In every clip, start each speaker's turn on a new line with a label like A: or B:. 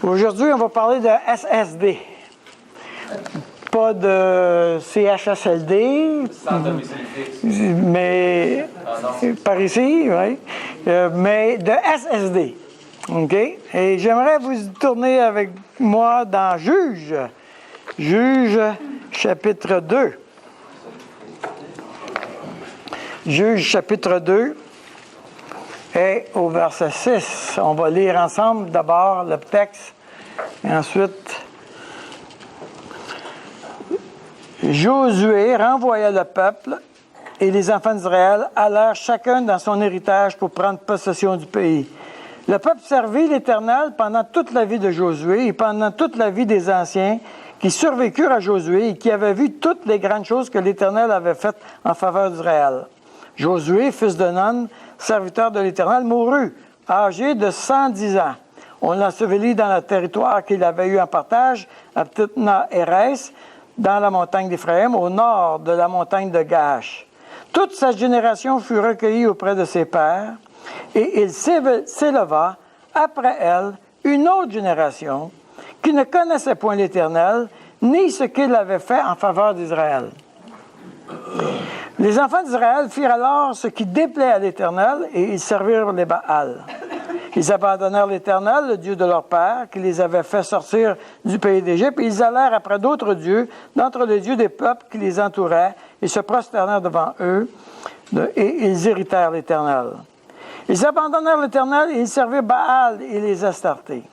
A: Aujourd'hui, on va parler de SSD. Pas de CHSLD, mais par ici, oui, mais de SSD. OK? Et j'aimerais vous tourner avec moi dans Juge. Juge, chapitre 2. Juge, chapitre 2. Et au verset 6, on va lire ensemble d'abord le texte, et ensuite, Josué renvoya le peuple, et les enfants d'Israël allèrent chacun dans son héritage pour prendre possession du pays. Le peuple servit l'Éternel pendant toute la vie de Josué et pendant toute la vie des anciens qui survécurent à Josué et qui avaient vu toutes les grandes choses que l'Éternel avait faites en faveur d'Israël. Josué, fils de Nun, serviteur de l'Éternel, mourut, âgé de 110 ans. On l'ensevelit dans le territoire qu'il avait eu en partage, à Timnath-Hérès, dans la montagne d'Éphraïm, au nord de la montagne de Gaash. Toute sa génération fut recueillie auprès de ses pères, et il s'éleva, après elle, une autre génération qui ne connaissait point l'Éternel, ni ce qu'il avait fait en faveur d'Israël. Les enfants d'Israël firent alors ce qui déplaît à l'Éternel, et ils servirent les Baals. Ils abandonnèrent l'Éternel, le Dieu de leur père, qui les avait fait sortir du pays d'Égypte, et ils allèrent après d'autres dieux, d'entre les dieux des peuples qui les entouraient, et se prosternèrent devant eux, et ils irritèrent l'Éternel. Ils abandonnèrent l'Éternel, et ils servirent Baal et les Astartés.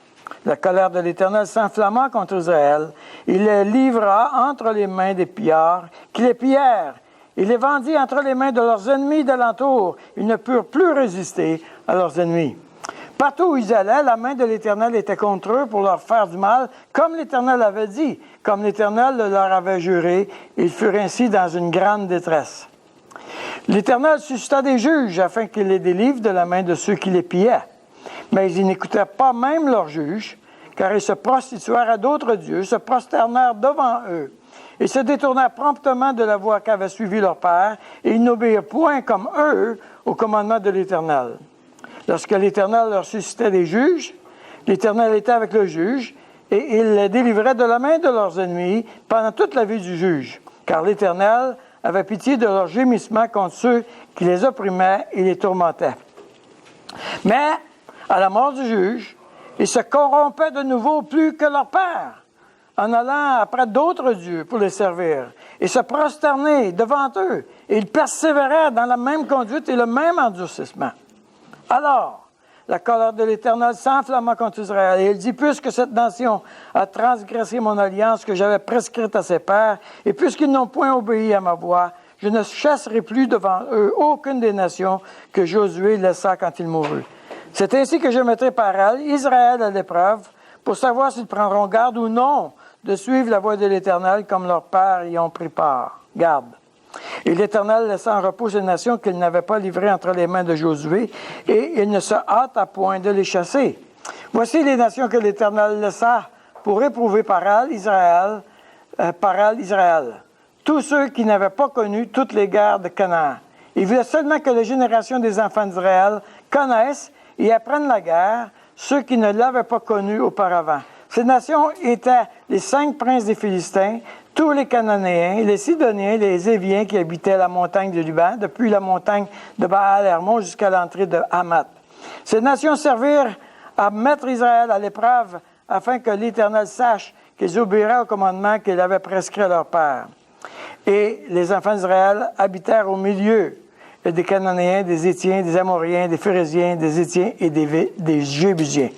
A: La colère de l'Éternel s'enflamma contre Israël. Il les livra entre les mains des pillards, qui les pillèrent. Il les vendit entre les mains de leurs ennemis d'alentour. Ils ne purent plus résister à leurs ennemis. Partout où ils allaient, la main de l'Éternel était contre eux pour leur faire du mal, comme l'Éternel avait dit, comme l'Éternel le leur avait juré. Ils furent ainsi dans une grande détresse. L'Éternel suscita des juges afin qu'ils les délivrent de la main de ceux qui les pillaient. Mais ils n'écoutèrent pas même leurs juges, car ils se prostituèrent à d'autres dieux, se prosternèrent devant eux. Ils se détournèrent promptement de la voie qu'avait suivie leur père, et ils n'obéirent point comme eux au commandement de l'Éternel. Lorsque l'Éternel leur suscitait des juges, l'Éternel était avec le juge, et il les délivrait de la main de leurs ennemis pendant toute la vie du juge, car l'Éternel avait pitié de leurs gémissements contre ceux qui les opprimaient et les tourmentaient. Mais, à la mort du juge, ils se corrompaient de nouveau plus que leur père, en allant après d'autres dieux pour les servir, et se prosterner devant eux. Et ils persévéraient dans la même conduite et le même endurcissement. Alors, la colère de l'Éternel s'enflamma contre Israël, et il dit, puisque cette nation a transgressé mon alliance que j'avais prescrite à ses pères, et puisqu'ils n'ont point obéi à ma voix, je ne chasserai plus devant eux aucune des nations que Josué laissa quand il mourut. C'est ainsi que je mettrai par elle Israël à l'épreuve, pour savoir s'ils prendront garde ou non de suivre la voie de l'Éternel comme leurs pères y ont pris part. Garde. Et l'Éternel laissa en repos ces nations qu'il n'avait pas livrées entre les mains de Josué, et il ne se hâta point de les chasser. Voici les nations que l'Éternel laissa pour éprouver par elle Israël. Tous ceux qui n'avaient pas connu toutes les guerres de Canaan. Il voulait seulement que la génération des enfants d'Israël connaissent et apprennent la guerre, ceux qui ne l'avaient pas connue auparavant. Ces nations étaient les 5 princes des Philistins, tous les Cananéens, les Sidoniens, les Éviens qui habitaient la montagne du Liban, depuis la montagne de Baal-Hermon jusqu'à l'entrée de Hamath. Ces nations servirent à mettre Israël à l'épreuve afin que l'Éternel sache qu'ils obéiraient au commandement qu'il avait prescrit à leur père. Et les enfants d'Israël habitèrent au milieu des Cananéens, des Hétiens, des Amoriens, des Phérésiens, des Hétiens et des Jébusiens.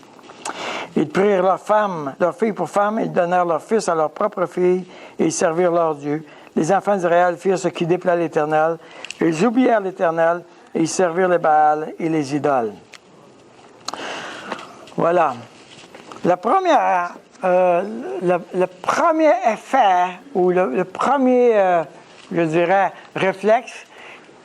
A: Ils prirent leurs filles pour femmes, et ils donnèrent leurs fils à leurs propres filles, et ils servirent leur Dieu. Les enfants d'Israël firent ce qui déplaît à l'Éternel. Ils oublièrent l'Éternel, et ils servirent les Baals et les idoles. Voilà. Le premier effet, ou le premier, je dirais, réflexe,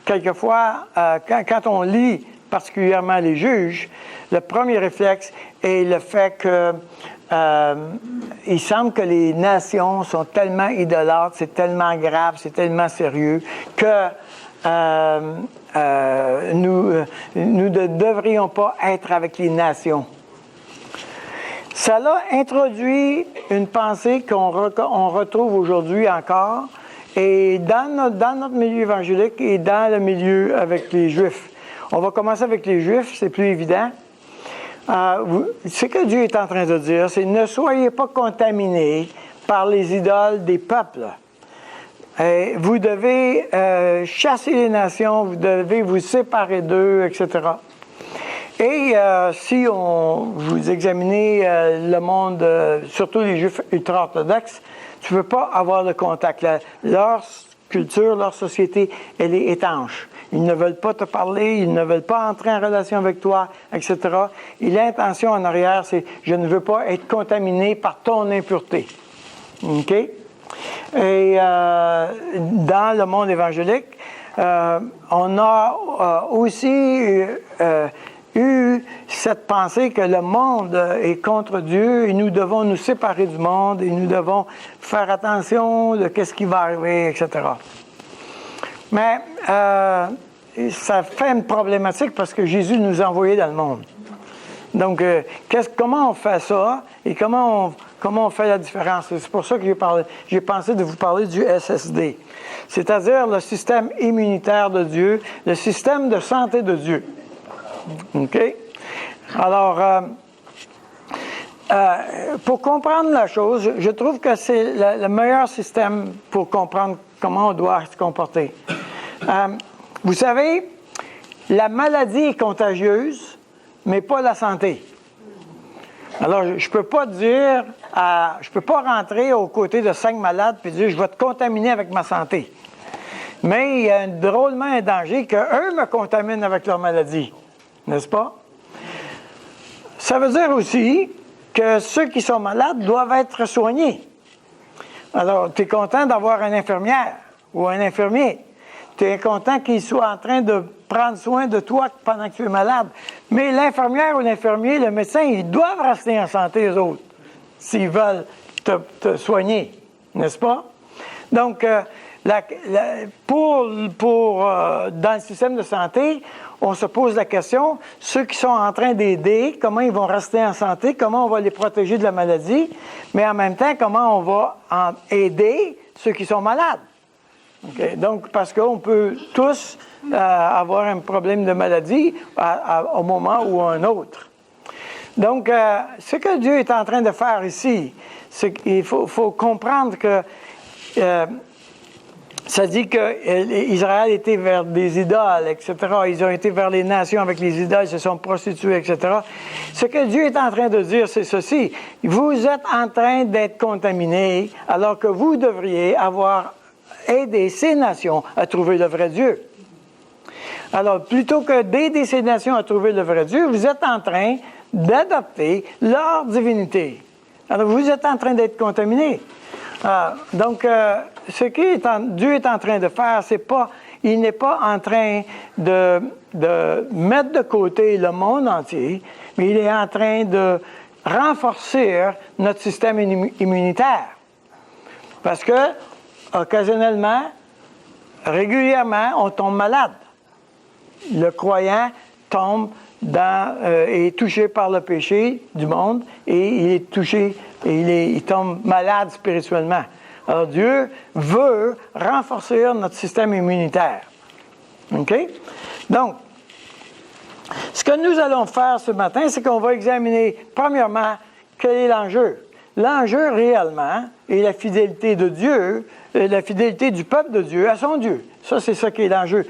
A: quelquefois, quand on lit particulièrement les juges, le premier réflexe est le fait que il semble que les nations sont tellement idolâtres, c'est tellement grave, c'est tellement sérieux, que nous ne devrions pas être avec les nations. Ça a introduit une pensée qu'on retrouve aujourd'hui encore, et dans notre milieu évangélique et dans le milieu avec les Juifs. On va commencer avec les Juifs, c'est plus évident. Ce que Dieu est en train de dire, c'est ne soyez pas contaminés par les idoles des peuples. Vous devez chasser les nations, vous devez vous séparer d'eux, etc. Et si vous examinez le monde, surtout les Juifs ultra-orthodoxes, tu ne veux pas avoir de contact. Leur culture, leur société, elle est étanche. Ils ne veulent pas te parler, ils ne veulent pas entrer en relation avec toi, etc. Et l'intention en arrière, c'est « je ne veux pas être contaminé par ton impureté ». OK? Et dans le monde évangélique, on a aussi eu cette pensée que le monde est contre Dieu et nous devons nous séparer du monde et nous devons faire attention de ce qui va arriver, etc. Mais ça fait une problématique parce que Jésus nous a envoyés dans le monde. Donc, comment on fait ça et comment on fait la différence? C'est pour ça que j'ai pensé de vous parler du SSD, c'est-à-dire le système immunitaire de Dieu, le système de santé de Dieu. OK? Alors, pour comprendre la chose, je trouve que c'est le meilleur système pour comprendre comment on doit se comporter. Vous savez, la maladie est contagieuse, mais pas la santé. Alors, je peux pas rentrer aux côtés de 5 malades et dire, je vais te contaminer avec ma santé. Mais il y a drôlement un danger qu'eux me contaminent avec leur maladie. N'est-ce pas? Ça veut dire aussi que ceux qui sont malades doivent être soignés. Alors, tu es content d'avoir une infirmière ou un infirmier. Tu es content qu'il soit en train de prendre soin de toi pendant que tu es malade. Mais l'infirmière ou l'infirmier, le médecin, ils doivent rester en santé, eux autres, s'ils veulent te soigner. N'est-ce pas? Donc, dans le système de santé, on se pose la question, ceux qui sont en train d'aider, comment ils vont rester en santé, comment on va les protéger de la maladie, mais en même temps, comment on va aider ceux qui sont malades. Okay? Donc, parce qu'on peut tous avoir un problème de maladie au moment ou à un autre. Donc, ce que Dieu est en train de faire ici, c'est qu'il faut comprendre que ça dit qu'Israël était vers des idoles, etc. Ils ont été vers les nations avec les idoles, ils se sont prostitués, etc. Ce que Dieu est en train de dire, c'est ceci. Vous êtes en train d'être contaminés, alors que vous devriez avoir aidé ces nations à trouver le vrai Dieu. Alors, plutôt que d'aider ces nations à trouver le vrai Dieu, vous êtes en train d'adopter leur divinité. Alors, vous êtes en train d'être contaminés. Donc, ce que Dieu est en train de faire, il n'est pas en train de mettre de côté le monde entier, mais il est en train de renforcer notre système immunitaire. Parce que, occasionnellement, régulièrement, on tombe malade. Le croyant est touché par le péché du monde et il est touché et il tombe malade spirituellement. Alors Dieu veut renforcer notre système immunitaire. OK? Donc, ce que nous allons faire ce matin, c'est qu'on va examiner, premièrement, quel est l'enjeu. L'enjeu réellement est la fidélité de Dieu, la fidélité du peuple de Dieu à son Dieu. Ça, c'est ça qui est l'enjeu.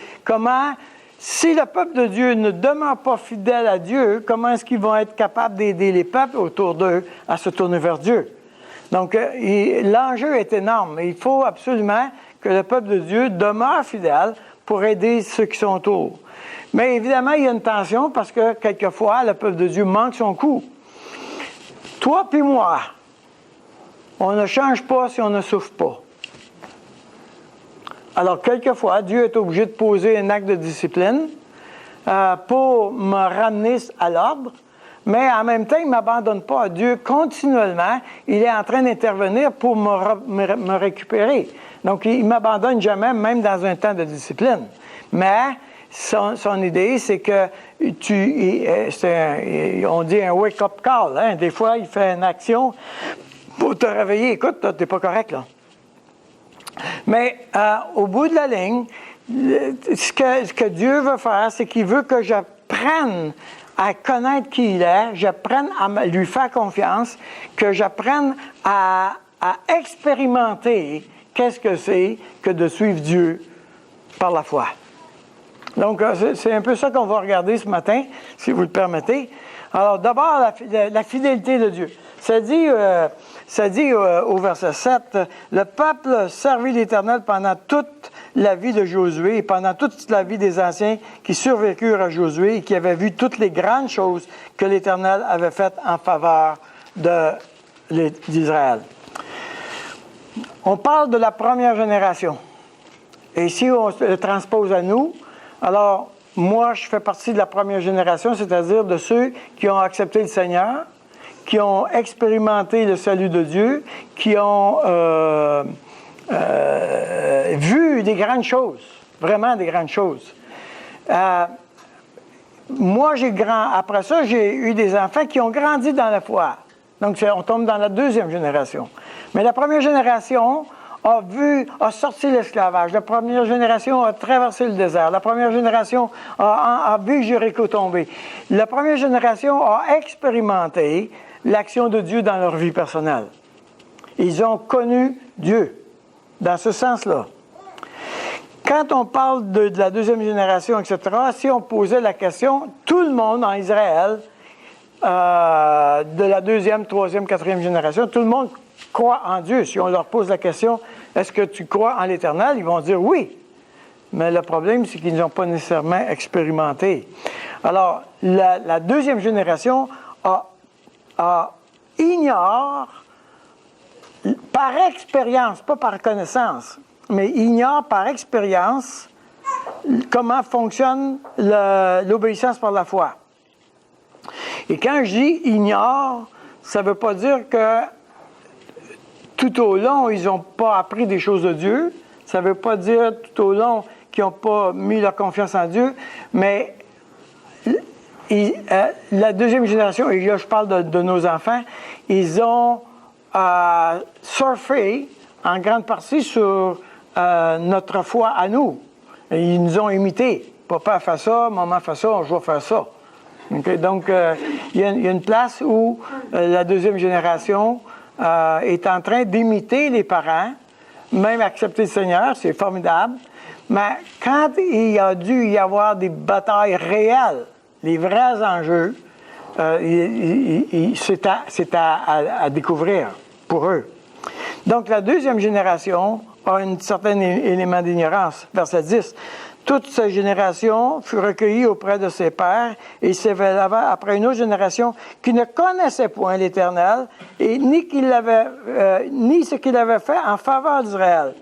A: Si le peuple de Dieu ne demeure pas fidèle à Dieu, comment est-ce qu'ils vont être capables d'aider les peuples autour d'eux à se tourner vers Dieu? Donc, l'enjeu est énorme. Il faut absolument que le peuple de Dieu demeure fidèle pour aider ceux qui sont autour. Mais évidemment, il y a une tension parce que quelquefois, le peuple de Dieu manque son coup. Toi puis moi, on ne change pas si on ne souffre pas. Alors, quelquefois, Dieu est obligé de poser un acte de discipline pour me ramener à l'ordre, mais en même temps, il ne m'abandonne pas à Dieu continuellement. Il est en train d'intervenir pour me récupérer. Donc, il ne m'abandonne jamais, même dans un temps de discipline. Mais son idée, c'est que on dit un wake-up call. Hein? Des fois, il fait une action pour te réveiller. Écoute, tu n'es pas correct, là. Mais au bout de la ligne, ce que Dieu veut faire, c'est qu'il veut que j'apprenne à connaître qui il est, j'apprenne à lui faire confiance, que j'apprenne à expérimenter qu'est-ce que c'est que de suivre Dieu par la foi. Donc, c'est un peu ça qu'on va regarder ce matin, si vous le permettez. Alors, d'abord, la fidélité de Dieu. Ça dit au verset 7, « Le peuple servit l'Éternel pendant toute la vie de Josué et pendant toute la vie des anciens qui survécurent à Josué et qui avaient vu toutes les grandes choses que l'Éternel avait faites en faveur d'Israël. » On parle de la première génération. Et si on le transpose à nous, alors moi, je fais partie de la première génération, c'est-à-dire de ceux qui ont accepté le Seigneur, qui ont expérimenté le salut de Dieu, qui ont vu des grandes choses, vraiment des grandes choses. Moi, après ça, j'ai eu des enfants qui ont grandi dans la foi. Donc, on tombe dans la deuxième génération. Mais la première génération a sorti l'esclavage. La première génération a traversé le désert. La première génération a vu Jéricho tomber. La première génération a expérimenté l'action de Dieu dans leur vie personnelle. Ils ont connu Dieu, dans ce sens-là. Quand on parle de la deuxième génération, etc., si on posait la question, tout le monde en Israël, de la deuxième, troisième, quatrième génération, tout le monde croit en Dieu. Si on leur pose la question, est-ce que tu crois en l'Éternel? Ils vont dire oui. Mais le problème, c'est qu'ils n'ont pas nécessairement expérimenté. Alors, la deuxième génération ignore, par expérience, pas par connaissance, mais ignore par expérience comment fonctionne l'obéissance par la foi. Et quand je dis ignore, ça ne veut pas dire que tout au long, ils n'ont pas appris des choses de Dieu. Ça ne veut pas dire tout au long qu'ils n'ont pas mis leur confiance en Dieu. Mais la deuxième génération, et là je parle de nos enfants, ils ont surfé en grande partie sur notre foi à nous. Et ils nous ont imités. Papa fait ça, maman fait ça, je vais faire ça. Okay? Donc, il y a une place où la deuxième génération est en train d'imiter les parents, même accepter le Seigneur, c'est formidable. Mais quand il a dû y avoir des batailles réelles, les vrais enjeux, c'est à découvrir pour eux. Donc, la deuxième génération a un certain élément d'ignorance. Verset 10. Toute sa génération fut recueillie auprès de ses pères et s'éleva après une autre génération qui ne connaissait point l'Éternel et ni ce qu'il avait fait en faveur d'Israël.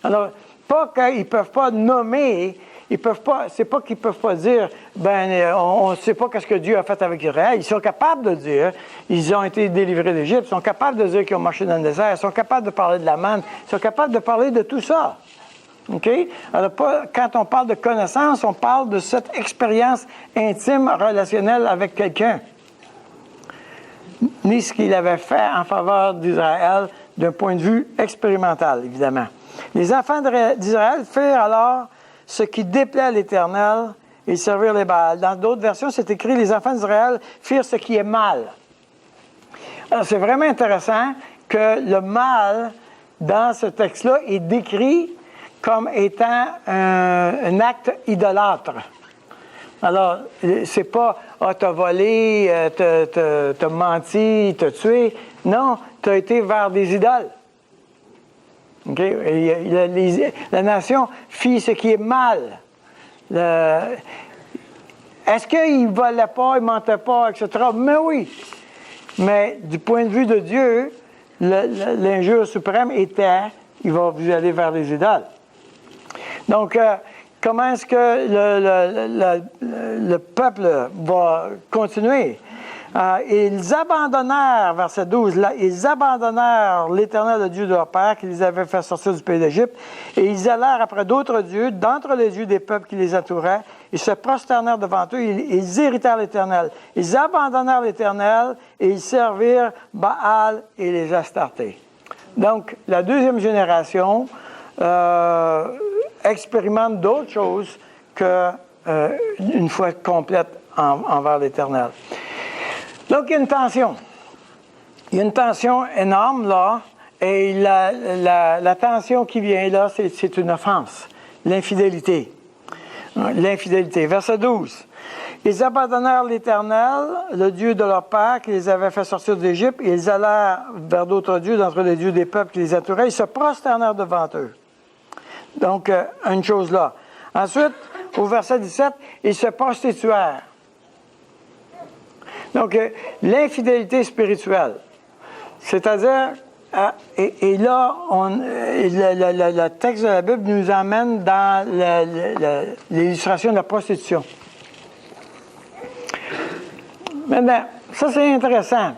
A: Alors, pas qu'ils ne peuvent pas nommer, c'est pas qu'ils ne peuvent pas dire, on ne sait pas ce que Dieu a fait avec Israël. Ils sont capables de dire, ils ont été délivrés d'Égypte, ils sont capables de dire qu'ils ont marché dans le désert, ils sont capables de parler de la manne, ils sont capables de parler de tout ça. OK? Alors, quand on parle de connaissance, on parle de cette expérience intime, relationnelle avec quelqu'un. Ni ce qu'il avait fait en faveur d'Israël d'un point de vue expérimental, évidemment. Les enfants d'Israël firent alors ce qui déplaît à l'Éternel et servirent les Baals. Dans d'autres versions, c'est écrit « Les enfants d'Israël firent ce qui est mal ». Alors, c'est vraiment intéressant que le mal, dans ce texte-là, est décrit comme étant un acte idolâtre. Alors, c'est pas « Ah, t'as volé, t'as menti, t'as tué ». Non, t'as été vers des idoles. Okay? La nation fit ce qui est mal. Est-ce qu'il ne volait pas, il ne mentait pas, etc.? Mais oui. Mais du point de vue de Dieu, l'injure suprême était, vous allez vers les idoles. Donc, comment est-ce que le peuple va continuer? Ils abandonnèrent, verset 12, là, ils abandonnèrent l'Éternel, le Dieu de leur père, qui les avait fait sortir du pays d'Égypte, et ils allèrent après d'autres dieux, d'entre les dieux des peuples qui les entouraient, ils se prosternèrent devant eux, ils irritèrent l'Éternel. Ils abandonnèrent l'Éternel et ils servirent Baal et les Astartés. Donc, la deuxième génération expérimente d'autres choses qu'une foi complète envers l'Éternel. Donc, il y a une tension. Il y a une tension énorme là, et la tension qui vient là, c'est une offense, l'infidélité. L'infidélité. Verset 12. Ils abandonnèrent l'Éternel, le Dieu de leur père, qui les avait fait sortir d'Égypte, et ils allèrent vers d'autres dieux, d'entre les dieux des peuples qui les entouraient, ils se prosternèrent devant eux. Donc, une chose là. Ensuite, au verset 17, ils se prostituèrent. Donc, l'infidélité spirituelle. C'est-à-dire, et là, le texte de la Bible nous emmène dans l'illustration de la prostitution. Maintenant, ça c'est intéressant.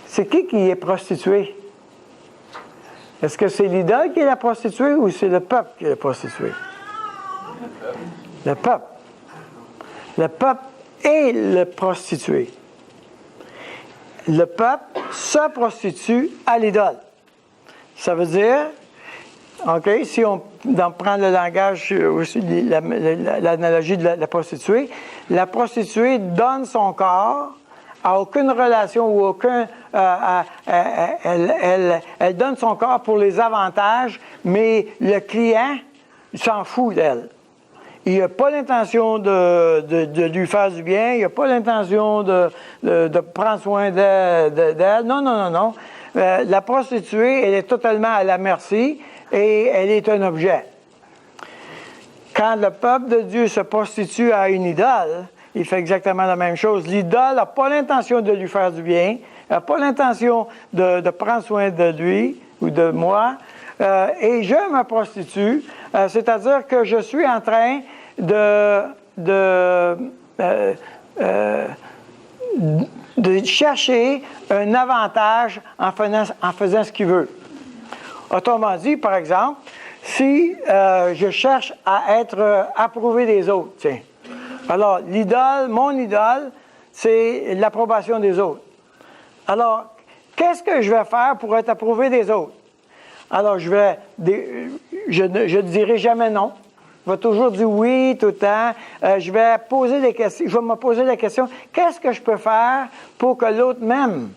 A: C'est qui est prostitué? Est-ce que c'est l'idole qui est la prostituée ou c'est le peuple qui est la prostituée? Le peuple. Le peuple est le prostitué. Le peuple se prostitue à l'idole. Ça veut dire, OK, si on prend le langage aussi, l'analogie de la prostituée donne son corps à aucune relation ou aucun... elle donne son corps pour les avantages, mais le client s'en fout d'elle. Il n'a pas l'intention de lui faire du bien, il n'a pas l'intention de prendre soin d'elle. Non. La prostituée, elle est totalement à la merci et elle est un objet. Quand le peuple de Dieu se prostitue à une idole, il fait exactement la même chose. L'idole n'a pas l'intention de lui faire du bien, elle n'a pas l'intention de prendre soin de lui ou de moi, et je me prostitue, c'est-à-dire que je suis en train de chercher un avantage en faisant ce qu'il veut. Autrement dit, par exemple, si je cherche à être approuvé des autres, tiens. Alors, mon idole, c'est l'approbation des autres. Alors, qu'est-ce que je vais faire pour être approuvé des autres? Alors, je ne dirai jamais non. Je vais toujours dire oui tout le temps. Je vais me poser la question, qu'est-ce que je peux faire pour que l'autre m'aime?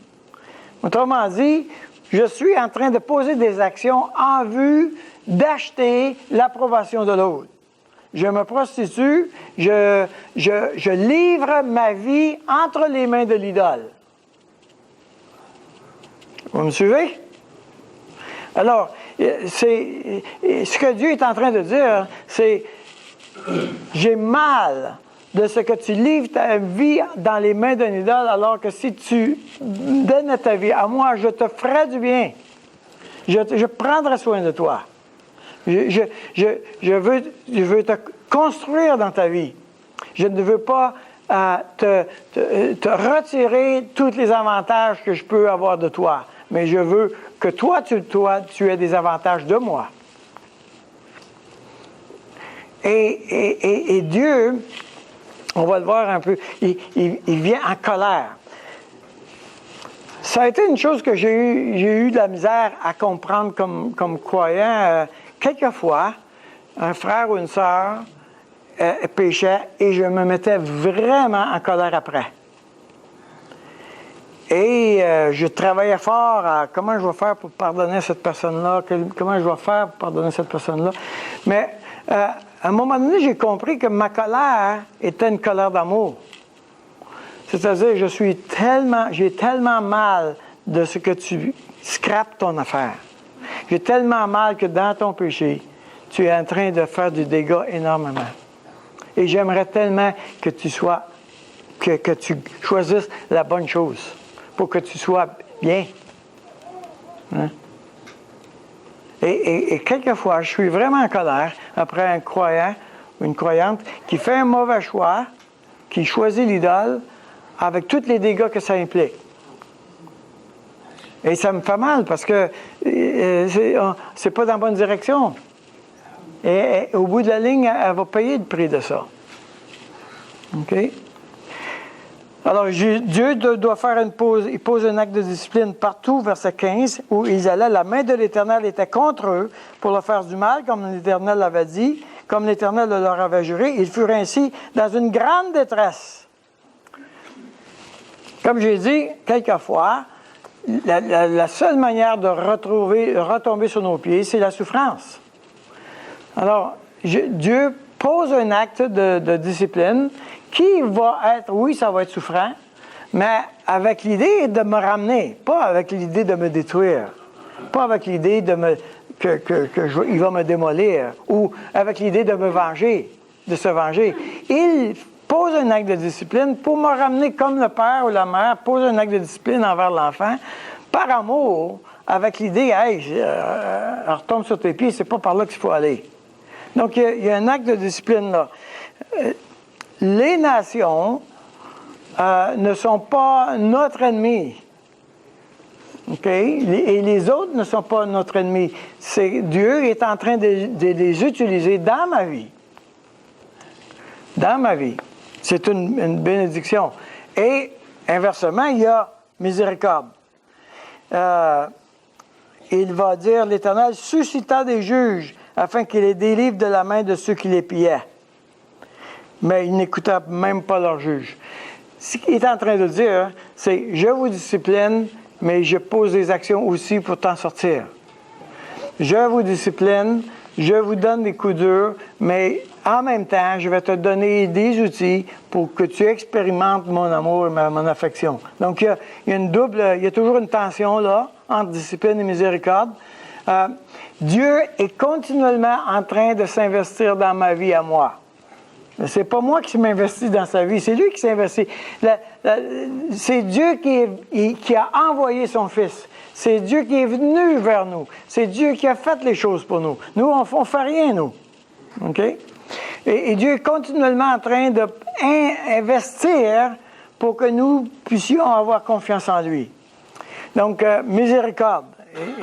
A: Autrement dit, je suis en train de poser des actions en vue d'acheter l'approbation de l'autre. Je me prostitue, je livre ma vie entre les mains de l'idole. Vous me suivez? Alors, ce que Dieu est en train de dire, c'est j'ai mal de ce que tu livres ta vie dans les mains d'un idole, alors que si tu donnes ta vie à moi, je te ferai du bien. Je prendrai soin de toi. Je veux te construire dans ta vie. Je ne veux pas te retirer tous les avantages que je peux avoir de toi, mais je veux que toi, tu aies des avantages de moi. Et Dieu, on va le voir un peu, il vient en colère. Ça a été une chose que j'ai eu de la misère à comprendre comme croyant. Quelquefois, un frère ou une sœur péchait et je me mettais vraiment en colère après. Et je travaillais fort à comment je vais faire pour pardonner cette personne-là, comment je vais faire pour pardonner cette personne-là. Mais à un moment donné, j'ai compris que ma colère était une colère d'amour. C'est-à-dire, j'ai tellement mal de ce que tu scrapes ton affaire. J'ai tellement mal que dans ton péché, tu es en train de faire du dégât énormément. Et j'aimerais tellement que tu choisisses la bonne chose pour que tu sois bien. Hein? Et quelquefois, je suis vraiment en colère après un croyant ou une croyante qui fait un mauvais choix, qui choisit l'idole avec tous les dégâts que ça implique. Et ça me fait mal parce que c'est pas dans la bonne direction. Et au bout de la ligne, elle va payer le prix de ça. OK? Alors, Dieu doit faire une pause. Il pose un acte de discipline partout, verset 15, où ils allaient, la main de l'Éternel était contre eux pour leur faire du mal, comme l'Éternel l'avait dit, comme l'Éternel leur avait juré. Ils furent ainsi dans une grande détresse. Comme j'ai dit quelquefois, la seule manière de retomber sur nos pieds, c'est la souffrance. Alors, Dieu pose un acte de discipline qui va être, oui, ça va être souffrant, mais avec l'idée de me ramener, pas avec l'idée de me détruire, pas avec l'idée qu'il va me démolir, ou avec l'idée de me venger, de se venger. Il pose un acte de discipline pour me ramener comme le père ou la mère pose un acte de discipline envers l'enfant, par amour, avec l'idée, hey, retombe sur tes pieds, c'est pas par là qu'il faut aller. Donc, il y a un acte de discipline là. Les nations ne sont pas notre ennemi. OK? Et les autres ne sont pas notre ennemi. Dieu est en train de les utiliser dans ma vie. Dans ma vie. C'est une bénédiction. Et, inversement, il y a miséricorde. Il va dire, l'Éternel suscita des juges afin qu'il les délivre de la main de ceux qui les pillaient. Mais il n'écouta même pas leur juge. Ce qu'il est en train de dire, c'est « Je vous discipline, mais je pose des actions aussi pour t'en sortir. Je vous discipline, je vous donne des coups durs, mais en même temps, je vais te donner des outils pour que tu expérimentes mon amour et mon affection. » Donc, il y a toujours une tension là, entre discipline et miséricorde. Dieu est continuellement en train de s'investir dans ma vie à moi. C'est pas moi qui m'investis dans sa vie, c'est lui qui s'investit. C'est Dieu qui a envoyé son Fils. C'est Dieu qui est venu vers nous. C'est Dieu qui a fait les choses pour nous. Nous, on ne fait rien, nous. OK? Et Dieu est continuellement en train d'investir pour que nous puissions avoir confiance en lui. Donc, miséricorde.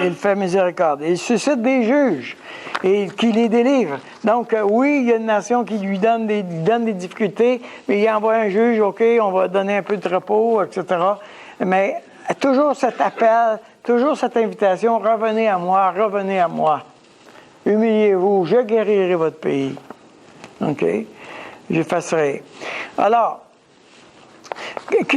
A: Il fait miséricorde. Il suscite des juges et qui les délivre. Donc, oui, il y a une nation qui lui donne des difficultés, mais il envoie un juge, OK, on va donner un peu de repos, etc. Mais toujours cet appel, toujours cette invitation, revenez à moi, humiliez-vous, je guérirai votre pays. OK? J'effacerai. Alors,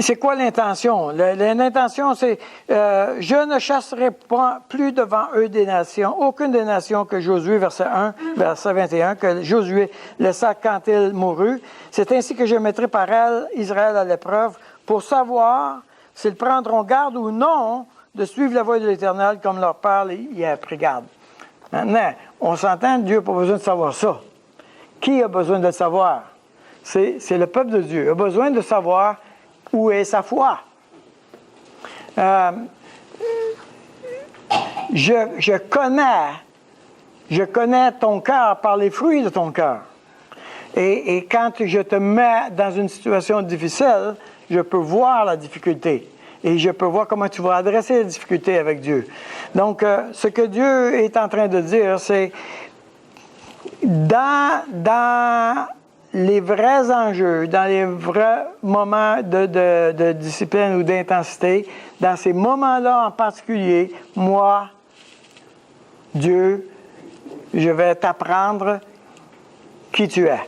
A: c'est quoi l'intention? L'intention, c'est je ne chasserai pas plus devant eux des nations, aucune des nations que Josué, verset 1, verset 21, que Josué laissa quand il mourut. C'est ainsi que je mettrai par elle Israël à l'épreuve pour savoir s'ils prendront garde ou non de suivre la voie de l'Éternel comme leur père y a pris garde. Maintenant, on s'entend, Dieu n'a pas besoin de savoir ça. Qui a besoin de le savoir? C'est le peuple de Dieu. Il a besoin de savoir où est sa foi. Je connais ton cœur par les fruits de ton cœur. Et quand je te mets dans une situation difficile, je peux voir la difficulté. Et je peux voir comment tu vas adresser la difficulté avec Dieu. Donc, ce que Dieu est en train de dire, c'est dans les vrais enjeux, dans les vrais moments de discipline ou d'intensité, dans ces moments-là en particulier, moi, Dieu, je vais t'apprendre qui tu es.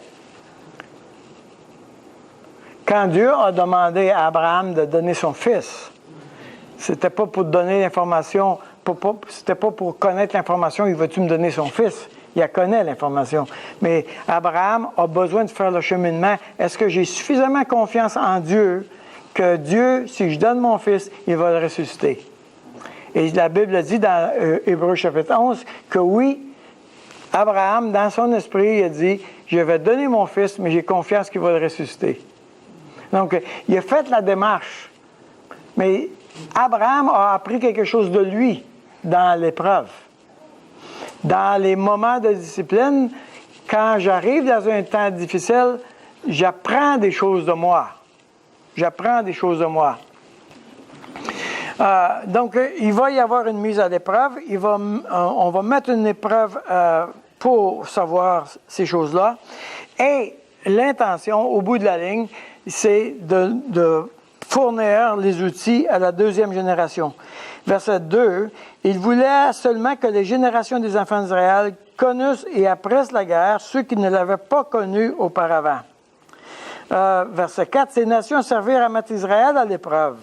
A: Quand Dieu a demandé à Abraham de donner son fils, c'était pas pour donner l'information, c'était pas pour connaître l'information, il va-tu me donner son fils? Il connaît l'information. Mais Abraham a besoin de faire le cheminement. Est-ce que j'ai suffisamment confiance en Dieu que Dieu, si je donne mon fils, il va le ressusciter? Et la Bible dit dans Hébreux chapitre 11 que oui, Abraham, dans son esprit, il a dit, je vais donner mon fils, mais j'ai confiance qu'il va le ressusciter. Donc, il a fait la démarche. Mais Abraham a appris quelque chose de lui dans l'épreuve. Dans les moments de discipline, quand j'arrive dans un temps difficile, j'apprends des choses de moi. Donc, il va y avoir une mise à l'épreuve. On va mettre une épreuve pour savoir ces choses-là. Et l'intention, au bout de la ligne, c'est de fournir les outils à la deuxième génération. Verset 2, « Il voulait seulement que les générations des enfants d'Israël connussent et apprennent la guerre, ceux qui ne l'avaient pas connue auparavant. » Verset 4, « Ces nations servirent à mettre Israël à l'épreuve,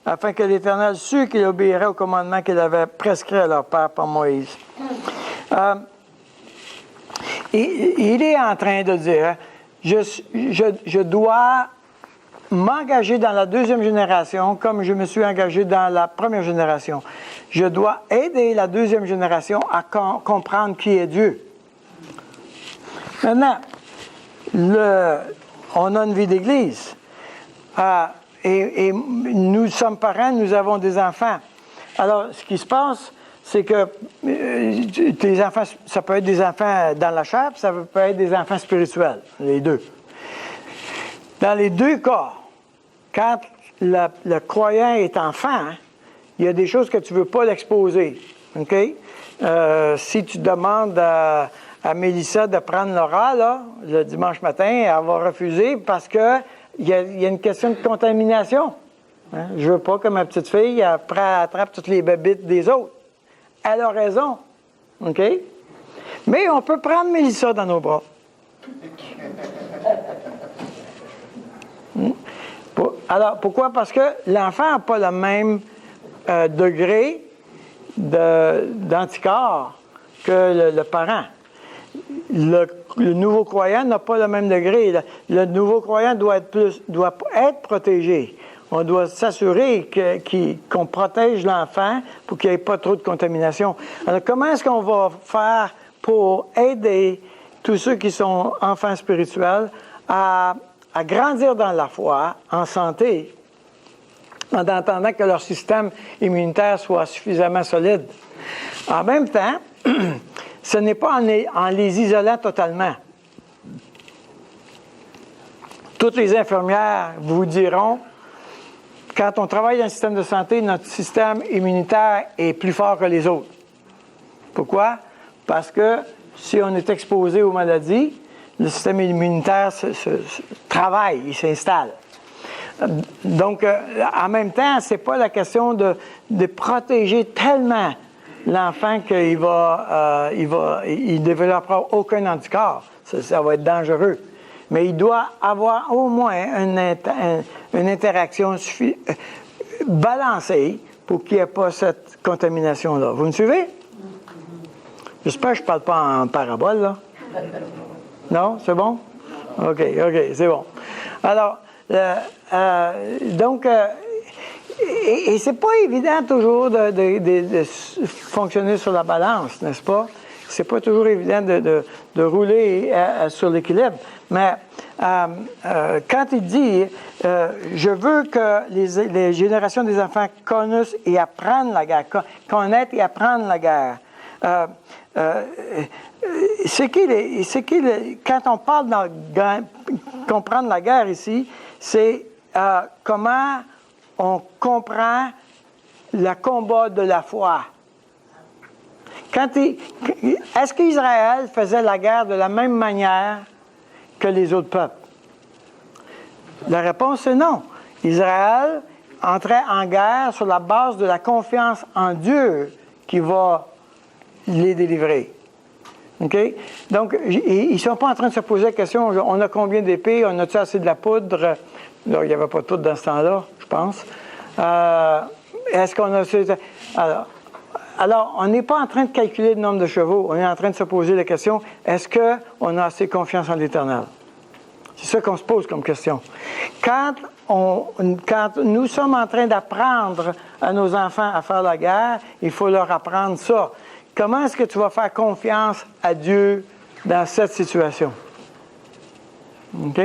A: afin que l'Éternel sût qu'il obéirait au commandement qu'il avait prescrit à leur père par Moïse. » Il est en train de dire, je dois m'engager dans la deuxième génération comme je me suis engagé dans la première génération. Je dois aider la deuxième génération à comprendre qui est Dieu. Maintenant, on a une vie d'église. Et nous sommes parents, nous avons des enfants. Alors, ce qui se passe, c'est que tes enfants, ça peut être des enfants dans la chair, puis ça peut être des enfants spirituels, les deux. Dans les deux cas, quand le croyant est enfant, il y a des choses que tu ne veux pas l'exposer. OK? Si tu demandes à Mélissa de prendre Laura, là, le dimanche matin, elle va refuser parce que il y a une question de contamination. Hein? Je ne veux pas que ma petite fille attrape toutes les bébites des autres. Elle a raison. OK? Mais on peut prendre Mélissa dans nos bras. Alors, pourquoi? Parce que l'enfant n'a pas le même degré d'anticorps que le parent. Le nouveau croyant n'a pas le même degré. Le nouveau croyant doit être protégé. On doit s'assurer qu'on protège l'enfant pour qu'il n'y ait pas trop de contamination. Alors, comment est-ce qu'on va faire pour aider tous ceux qui sont enfants spirituels à grandir dans la foi, en santé, en attendant que leur système immunitaire soit suffisamment solide? En même temps, ce n'est pas en les isolant totalement. Toutes les infirmières vous diront, quand on travaille dans le système de santé, notre système immunitaire est plus fort que les autres. Pourquoi? Parce que si on est exposé aux maladies, le système immunitaire travaille, il s'installe. Donc, en même temps, ce n'est pas la question de protéger tellement l'enfant qu'il ne développera aucun anticorps. Ça va être dangereux. Mais il doit avoir au moins une interaction balancée pour qu'il n'y ait pas cette contamination-là. Vous me suivez? J'espère que je ne parle pas en parabole, là. Non? C'est bon? OK, c'est bon. Alors, donc, et c'est pas évident toujours de fonctionner sur la balance, n'est-ce pas? C'est pas toujours évident de rouler sur l'équilibre. Mais quand il dit je veux que les générations des enfants connaissent et apprennent la guerre, connaître et apprendre la guerre. Quand on parle de comprendre la guerre ici, c'est comment on comprend le combat de la foi. Est-ce qu'Israël faisait la guerre de la même manière que les autres peuples? La réponse est non. Israël entrait en guerre sur la base de la confiance en Dieu qui va les délivrer. OK? Donc, ils ne sont pas en train de se poser la question, on a combien d'épées, on a-tu assez de la poudre? Là, il n'y avait pas de poudre dans ce temps-là, je pense. Est-ce qu'on a... Alors, on n'est pas en train de calculer le nombre de chevaux, on est en train de se poser la question, est-ce qu'on a assez confiance en l'Éternel? C'est ça qu'on se pose comme question. Quand nous sommes en train d'apprendre à nos enfants à faire la guerre, il faut leur apprendre ça. Comment est-ce que tu vas faire confiance à Dieu dans cette situation? OK?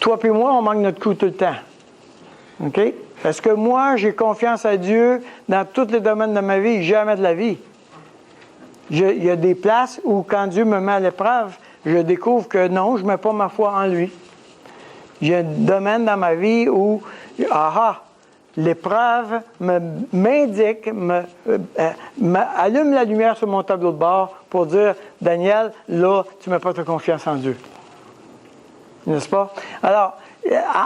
A: Toi puis moi, on manque notre coup tout le temps. OK? Est-ce que moi, j'ai confiance à Dieu dans tous les domaines de ma vie? Jamais de la vie. Il y a des places où, quand Dieu me met à l'épreuve, je découvre que non, je ne mets pas ma foi en lui. Il y a un domaine dans ma vie où, l'épreuve m'indique, allume la lumière sur mon tableau de bord pour dire, Daniel, là, tu ne mets pas ta confiance en Dieu. N'est-ce pas? Alors,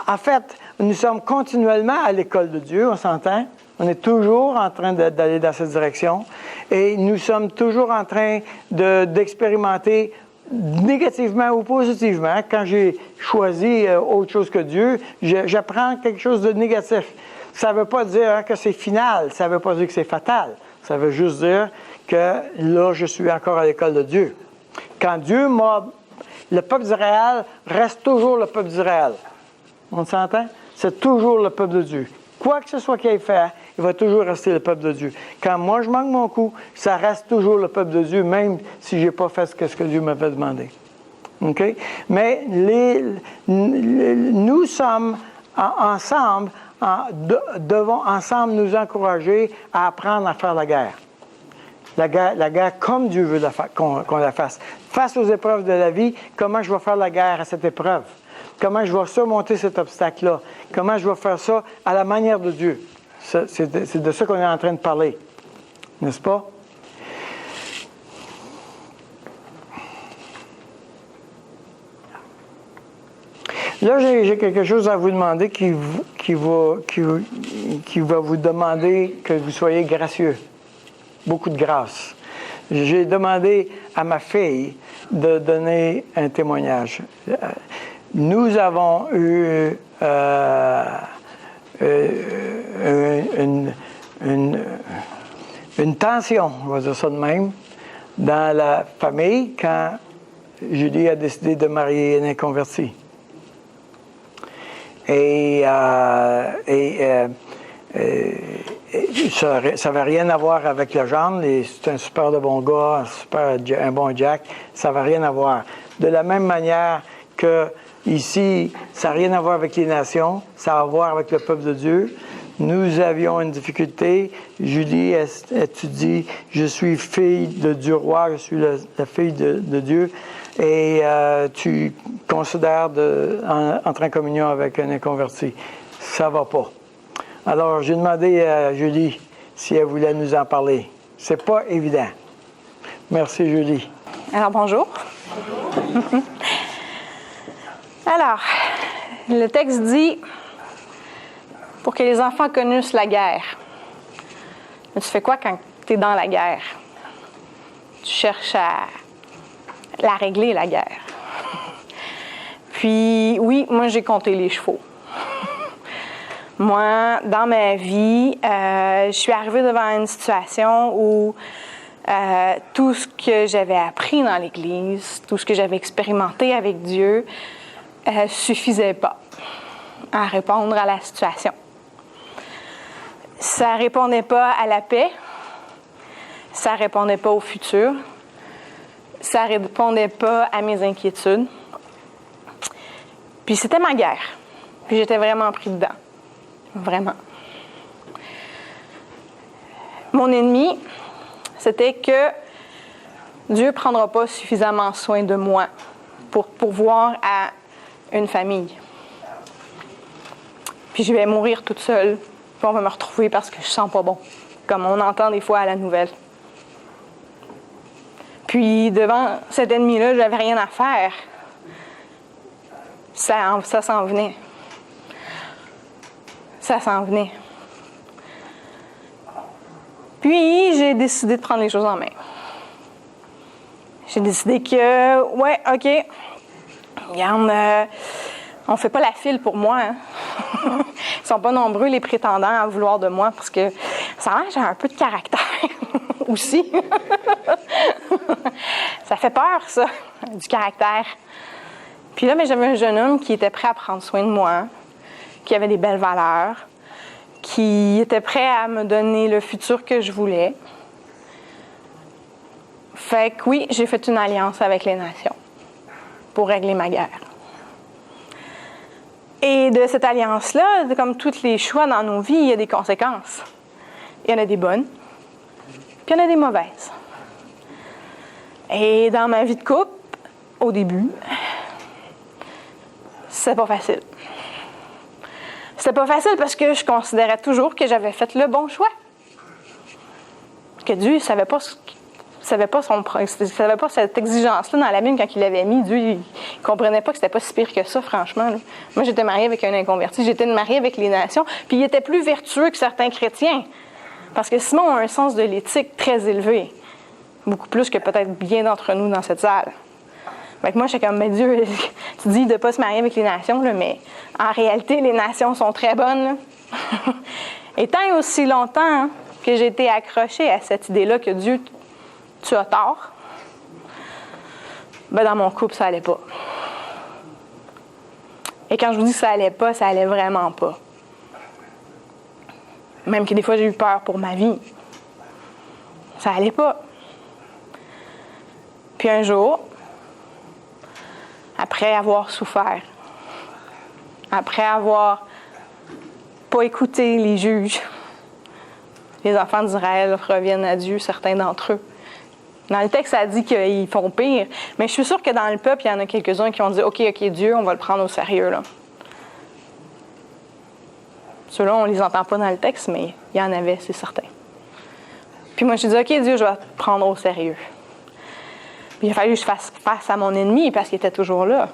A: en fait, nous sommes continuellement à l'école de Dieu, on s'entend? On est toujours en train d'aller dans cette direction et nous sommes toujours en train d'expérimenter négativement ou positivement. Quand j'ai choisi autre chose que Dieu, j'apprends quelque chose de négatif. Ça ne veut pas dire que c'est final, ça ne veut pas dire que c'est fatal. Ça veut juste dire que là, je suis encore à l'école de Dieu. Quand Dieu m'a... Le peuple d'Israël reste toujours le peuple d'Israël. On s'entend? C'est toujours le peuple de Dieu. Quoi que ce soit qu'il ait fait, il va toujours rester le peuple de Dieu. Quand moi, je manque mon coup, ça reste toujours le peuple de Dieu, même si je n'ai pas fait ce que Dieu m'avait demandé. OK? Mais nous sommes ensemble, devons ensemble nous encourager à apprendre à faire la guerre. La guerre comme Dieu veut qu'on la fasse. Face aux épreuves de la vie, comment je vais faire la guerre à cette épreuve? Comment je vais surmonter cet obstacle-là? Comment je vais faire ça à la manière de Dieu? C'est de ça qu'on est en train de parler. N'est-ce pas? Là, j'ai quelque chose à vous demander qui va vous demander que vous soyez gracieux. Beaucoup de grâce. J'ai demandé à ma fille de donner un témoignage. Nous avons eu une tension, on va dire ça de même, dans la famille quand Julie a décidé de marier un inconverti. Ça n'avait rien à voir avec le genre. C'est un super de bon gars, un bon Jack. Ça n'avait rien à voir. De la même manière que ici, ça n'a rien à voir avec les nations. Ça a à voir avec le peuple de Dieu. Nous avions une difficulté. Julie étudie. Je suis fille de Dieu roi. Je suis la fille de Dieu. Et tu considères entrer en communion avec un inconverti. Ça ne va pas. Alors, j'ai demandé à Julie si elle voulait nous en parler. C'est pas évident. Merci, Julie.
B: Alors, bonjour. Alors, le texte dit « Pour que les enfants connaissent la guerre ». Mais tu fais quoi quand tu es dans la guerre? Tu cherches à la régler, la guerre. Puis, oui, moi, j'ai compté les chevaux. Moi, dans ma vie, je suis arrivée devant une situation où tout ce que j'avais appris dans l'Église, tout ce que j'avais expérimenté avec Dieu, suffisait pas à répondre à la situation. Ça répondait pas à la paix, ça répondait pas au futur, ça répondait pas à mes inquiétudes. Puis c'était ma guerre. Puis j'étais vraiment pris dedans. Vraiment. Mon ennemi, c'était que Dieu ne prendra pas suffisamment soin de moi pour pourvoir à une famille. Puis je vais mourir toute seule, puis on va me retrouver parce que je ne sens pas bon, comme on entend des fois à la nouvelle. Puis devant cet ennemi-là, je n'avais rien à faire. Ça s'en venait. Ça s'en venait. Puis, j'ai décidé de prendre les choses en main. J'ai décidé que, ouais, OK, regarde, on fait pas la file pour moi. Hein. Ils sont pas nombreux, les prétendants, à vouloir de moi, parce que ça a l'air que j'ai un peu de caractère aussi. Ça fait peur, ça, du caractère. Puis là, mais j'avais un jeune homme qui était prêt à prendre soin de moi, qui avait des belles valeurs, qui était prêt à me donner le futur que je voulais. Fait que oui, j'ai fait une alliance avec les nations pour régler ma guerre. Et de cette alliance-là, comme tous les choix dans nos vies, il y a des conséquences. Il y en a des bonnes, puis il y en a des mauvaises. Et dans ma vie de couple, au début, c'est pas facile. C'était pas facile parce que je considérais toujours que j'avais fait le bon choix. Que Dieu ne savait pas cette exigence-là dans la Bible quand il l'avait mis. Dieu, il ne comprenait pas que c'était pas si pire que ça, franchement. Là. Moi, j'étais mariée avec un inconverti, j'étais mariée avec les nations, puis il était plus vertueux que certains chrétiens. Parce que Simon a un sens de l'éthique très élevé. Beaucoup plus que peut-être bien d'entre nous dans cette salle. Fait que moi, j'étais comme, mais Dieu, tu dis de ne pas se marier avec les nations, là, mais en réalité, les nations sont très bonnes. Là. Et tant et aussi longtemps que j'ai été accrochée à cette idée-là que Dieu, tu as tort, ben dans mon couple, ça allait pas. Et quand je vous dis que ça allait pas, ça allait vraiment pas. Même que des fois, j'ai eu peur pour ma vie. Ça allait pas. Puis un jour, après avoir souffert, après avoir pas écouté les juges, les enfants d'Israël reviennent à Dieu, certains d'entre eux. Dans le texte, ça dit qu'ils font pire, mais je suis sûre que dans le peuple, il y en a quelques-uns qui ont dit « OK, Dieu, on va le prendre au sérieux. » là. Ceux-là, on ne les entend pas dans le texte, mais il y en avait, c'est certain. Puis moi, je dis « OK, Dieu, je vais te prendre au sérieux. » Puis il a fallu que je fasse face à mon ennemi parce qu'il était toujours là.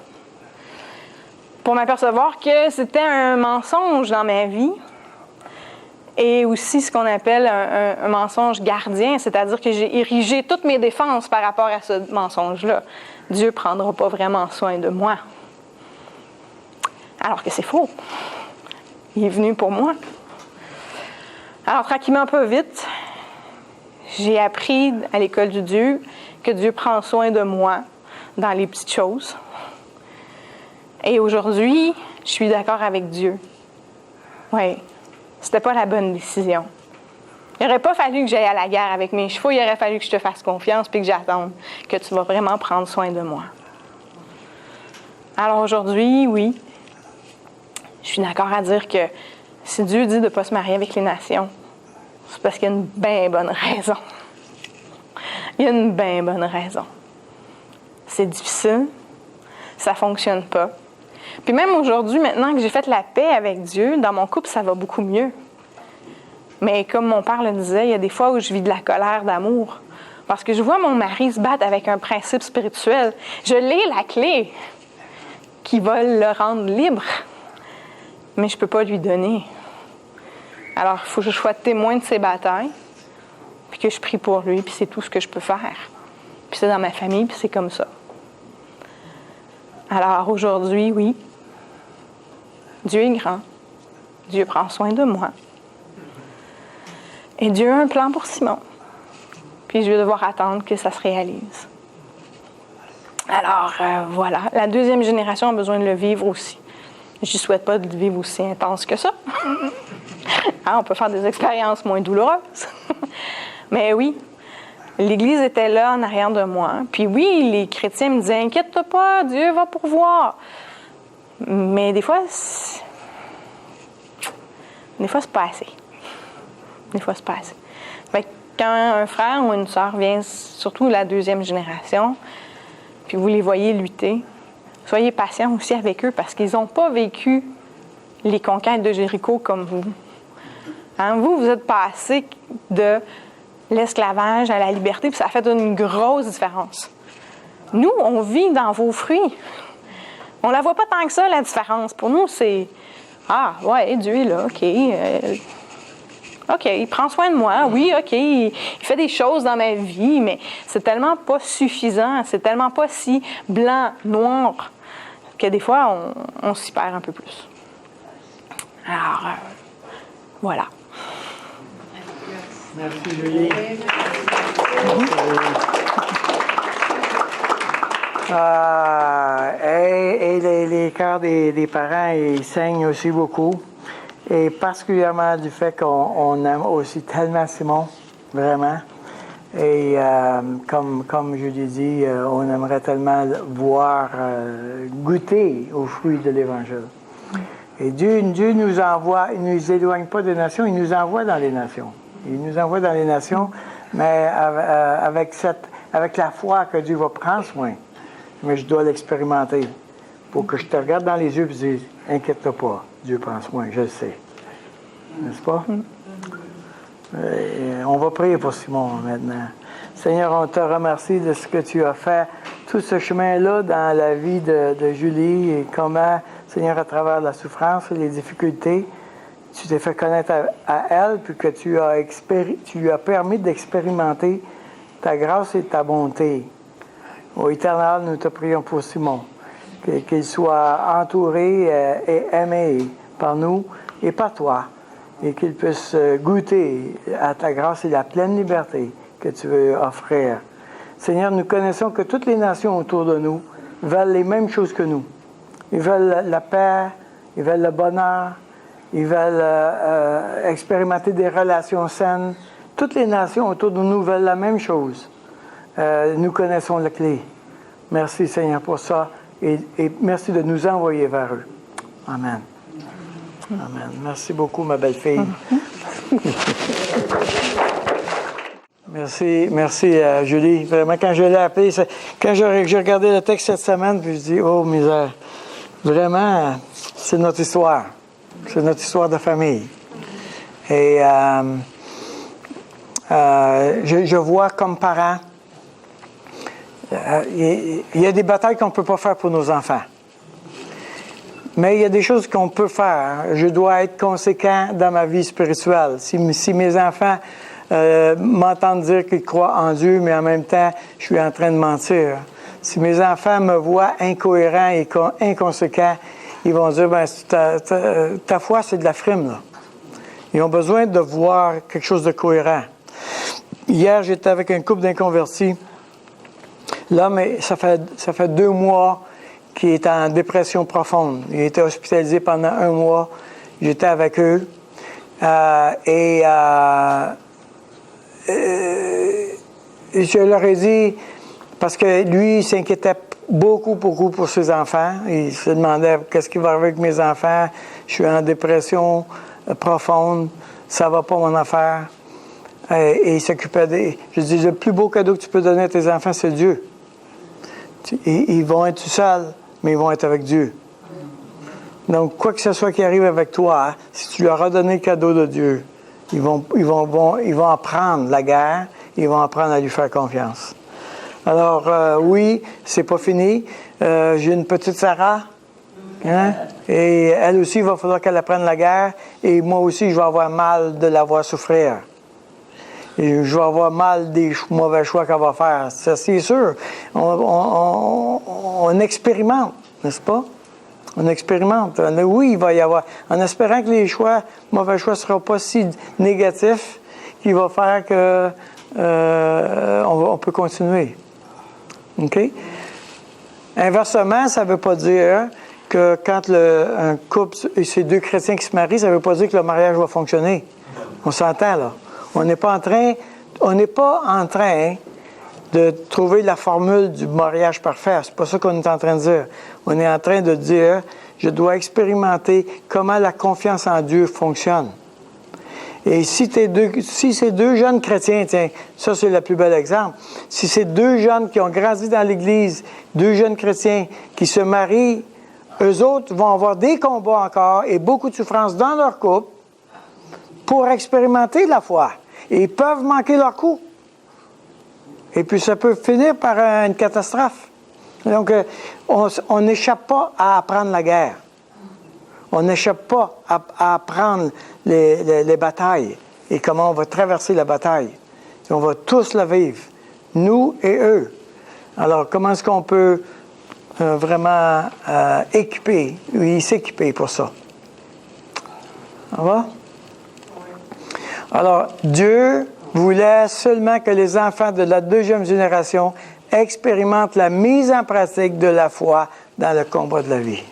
B: Pour m'apercevoir que c'était un mensonge dans ma vie et aussi ce qu'on appelle un mensonge gardien, c'est-à-dire que j'ai érigé toutes mes défenses par rapport à ce mensonge-là. Dieu ne prendra pas vraiment soin de moi. Alors que c'est faux. Il est venu pour moi. Alors, tranquillement, un peu vite, j'ai appris à l'école de Dieu que Dieu prend soin de moi dans les petites choses. Et aujourd'hui, je suis d'accord avec Dieu. Oui, c'était pas la bonne décision. Il n'aurait pas fallu que j'aille à la guerre avec mes chevaux, il aurait fallu que je te fasse confiance puis que j'attende que tu vas vraiment prendre soin de moi. Alors aujourd'hui, oui, je suis d'accord à dire que si Dieu dit de ne pas se marier avec les nations, c'est parce qu'il y a une bien bonne raison. Il y a une bien bonne raison. C'est difficile, ça ne fonctionne pas. Puis même aujourd'hui, maintenant que j'ai fait la paix avec Dieu, dans mon couple, ça va beaucoup mieux. Mais comme mon père le disait, il y a des fois où je vis de la colère d'amour. Parce que je vois mon mari se battre avec un principe spirituel. Je l'ai la clé qui va le rendre libre, mais je ne peux pas lui donner. Alors, il faut que je sois témoin de ses batailles, puis que je prie pour lui, puis c'est tout ce que je peux faire. Puis c'est dans ma famille, puis c'est comme ça. Alors aujourd'hui, oui, Dieu est grand. Dieu prend soin de moi. Et Dieu a un plan pour Simon. Puis je vais devoir attendre que ça se réalise. Alors, voilà. La deuxième génération a besoin de le vivre aussi. Je ne souhaite pas de le vivre aussi intense que ça. Hein, on peut faire des expériences moins douloureuses. Mais oui, l'Église était là en arrière de moi. Puis oui, les chrétiens me disaient « Inquiète-toi pas, Dieu va pourvoir. » Mais des fois, c'est pas assez. Des fois, c'est pas assez. Fait que quand un frère ou une sœur vient, surtout la deuxième génération, puis vous les voyez lutter, soyez patients aussi avec eux parce qu'ils n'ont pas vécu les conquêtes de Jéricho comme vous. Hein? Vous êtes passés de l'esclavage à la liberté, puis ça a fait une grosse différence. Nous, on vit dans vos fruits. On la voit pas tant que ça, la différence. Pour nous, c'est « Ah, ouais, Dieu est là, OK. OK, il prend soin de moi. Oui, OK, il fait des choses dans ma vie, mais c'est tellement pas suffisant, c'est tellement pas si blanc, noir, que des fois, on s'y perd un peu plus. » Alors, voilà.
A: Merci, Julie. Et les cœurs des parents, ils saignent aussi beaucoup. Et particulièrement du fait qu'on aime aussi tellement Simon, vraiment. Et comme je l'ai dit, on aimerait tellement voir, goûter aux fruits de l'Évangile. Et Dieu nous envoie, il ne nous éloigne pas des nations, il nous envoie dans les nations. Il nous envoie dans les nations, mais avec la foi que Dieu va prendre soin. Mais je dois l'expérimenter pour que je te regarde dans les yeux et dise, inquiète-toi pas, Dieu prend soin, je le sais. N'est-ce pas? Et on va prier pour Simon maintenant. Seigneur, on te remercie de ce que tu as fait, tout ce chemin-là dans la vie de Julie et comment, Seigneur, à travers la souffrance et les difficultés, tu t'es fait connaître à elle, puis que tu lui as permis d'expérimenter ta grâce et ta bonté. Ô Éternel, nous te prions pour Simon, qu'il soit entouré et aimé par nous et par toi, et qu'il puisse goûter à ta grâce et la pleine liberté que tu veux offrir. Seigneur, nous connaissons que toutes les nations autour de nous veulent les mêmes choses que nous. Ils veulent la paix, ils veulent le bonheur, ils veulent expérimenter des relations saines. Toutes les nations autour de nous veulent la même chose. Nous connaissons la clé. Merci Seigneur pour ça et merci de nous envoyer vers eux. Amen. Amen. Merci beaucoup, ma belle-fille. Merci Julie. Vraiment, quand je l'ai appelée, quand j'ai regardé le texte cette semaine, puis je dis, oh misère, vraiment, c'est notre histoire. C'est notre histoire de famille. Et je vois comme parent, il y a des batailles qu'on ne peut pas faire pour nos enfants. Mais il y a des choses qu'on peut faire. Je dois être conséquent dans ma vie spirituelle. Si mes enfants m'entendent dire qu'ils croient en Dieu, mais en même temps, je suis en train de mentir. Si mes enfants me voient incohérent et inconséquent, ils vont dire, ben, ta foi, c'est de la frime, là. Ils ont besoin de voir quelque chose de cohérent. Hier, j'étais avec un couple d'inconvertis. Là, mais ça fait 2 mois qu'il est en dépression profonde. Il a été hospitalisé pendant 1 mois. J'étais avec eux. Je leur ai dit, parce que lui, il s'inquiétait beaucoup pour ses enfants. Il se demandait, qu'est-ce qui va arriver avec mes enfants? Je suis en dépression profonde. Ça va pas, mon affaire. Et il s'occupait des... Je dis, le plus beau cadeau que tu peux donner à tes enfants, c'est Dieu. Ils vont être tout seuls, mais ils vont être avec Dieu. Donc, quoi que ce soit qui arrive avec toi, si tu leur as donné le cadeau de Dieu, ils vont apprendre la guerre, ils vont apprendre à lui faire confiance. Alors, oui, c'est pas fini. J'ai une petite Sarah, hein? Et elle aussi, il va falloir qu'elle apprenne la guerre. Et moi aussi, je vais avoir mal de la voir souffrir. Et je vais avoir mal des mauvais choix qu'elle va faire. Ça, c'est sûr. On expérimente, n'est-ce pas? On expérimente. Oui, il va y avoir. En espérant que les mauvais choix ne seront pas si négatifs qu'il va faire que on peut continuer. OK? Inversement, ça ne veut pas dire que quand un couple et c'est 2 chrétiens qui se marient, ça ne veut pas dire que le mariage va fonctionner. On s'entend, là. On n'est pas en train de trouver la formule du mariage parfait. C'est pas ça qu'on est en train de dire. On est en train de dire, je dois expérimenter comment la confiance en Dieu fonctionne. Et si ces 2 jeunes chrétiens, tiens, ça c'est le plus bel exemple, si ces 2 jeunes qui ont grandi dans l'Église, 2 jeunes chrétiens qui se marient, eux autres vont avoir des combats encore et beaucoup de souffrance dans leur couple pour expérimenter la foi. Et ils peuvent manquer leur coup. Et puis ça peut finir par une catastrophe. Donc, on n'échappe pas à apprendre la guerre. On n'échappe pas à apprendre les batailles et comment on va traverser la bataille. Et on va tous la vivre, nous et eux. Alors, comment est-ce qu'on peut vraiment s'équiper pour ça? Ça va? Alors, Dieu voulait seulement que les enfants de la 2e génération expérimentent la mise en pratique de la foi dans le combat de la vie.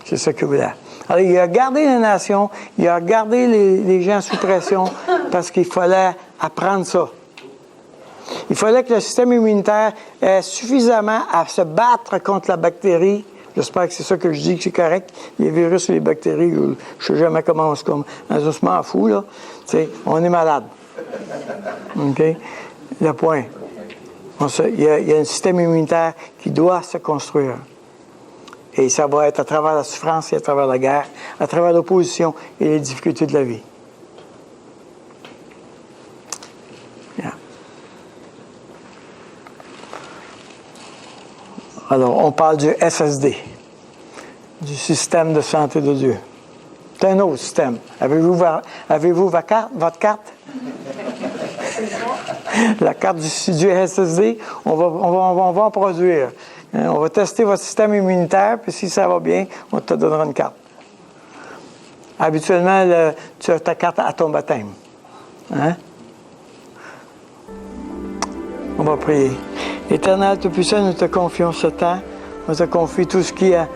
A: C'est ça qu'il voulait. Alors, il a gardé les nations, il a gardé les gens sous pression parce qu'il fallait apprendre ça. Il fallait que le système immunitaire ait suffisamment à se battre contre la bactérie. J'espère que c'est ça que je dis, que c'est correct. Les virus et les bactéries, je ne sais jamais comment on se m'en fout, là. T'sais, on est malade. OK? Le point. Il y a un système immunitaire qui doit se construire. Et ça va être à travers la souffrance et à travers la guerre, à travers l'opposition et les difficultés de la vie. Yeah. Alors, on parle du SSD, du système de santé de Dieu. C'est un autre système. Avez-vous votre carte? La carte du SSD, on va en produire. On va tester votre système immunitaire, puis si ça va bien, on te donnera une carte. Habituellement, tu as ta carte à ton baptême. Hein? On va prier. Éternel Tout-Puissant, nous te confions ce temps. Nous te confions tout ce qui est...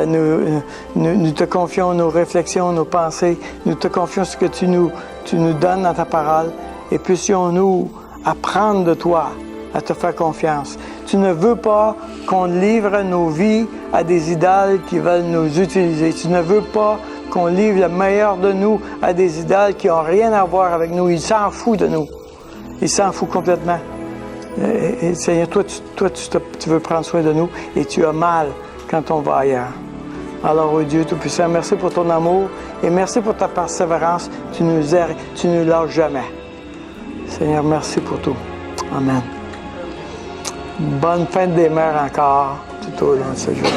A: Nous te confions nos réflexions, nos pensées. Nous te confions ce que tu nous donnes dans ta parole. Et puissions-nous apprendre de toi à te faire confiance. Tu ne veux pas qu'on livre nos vies à des idoles qui veulent nous utiliser. Tu ne veux pas qu'on livre le meilleur de nous à des idoles qui n'ont rien à voir avec nous. Il s'en fout de nous. Il s'en fout complètement. Et Seigneur, toi, tu veux prendre soin de nous et tu as mal quand on va ailleurs. Alors, oh Dieu Tout-Puissant, merci pour ton amour et merci pour ta persévérance. Tu nous lâches jamais. Seigneur, merci pour tout. Amen. Bonne fin de demeure encore tout au long de ce jour.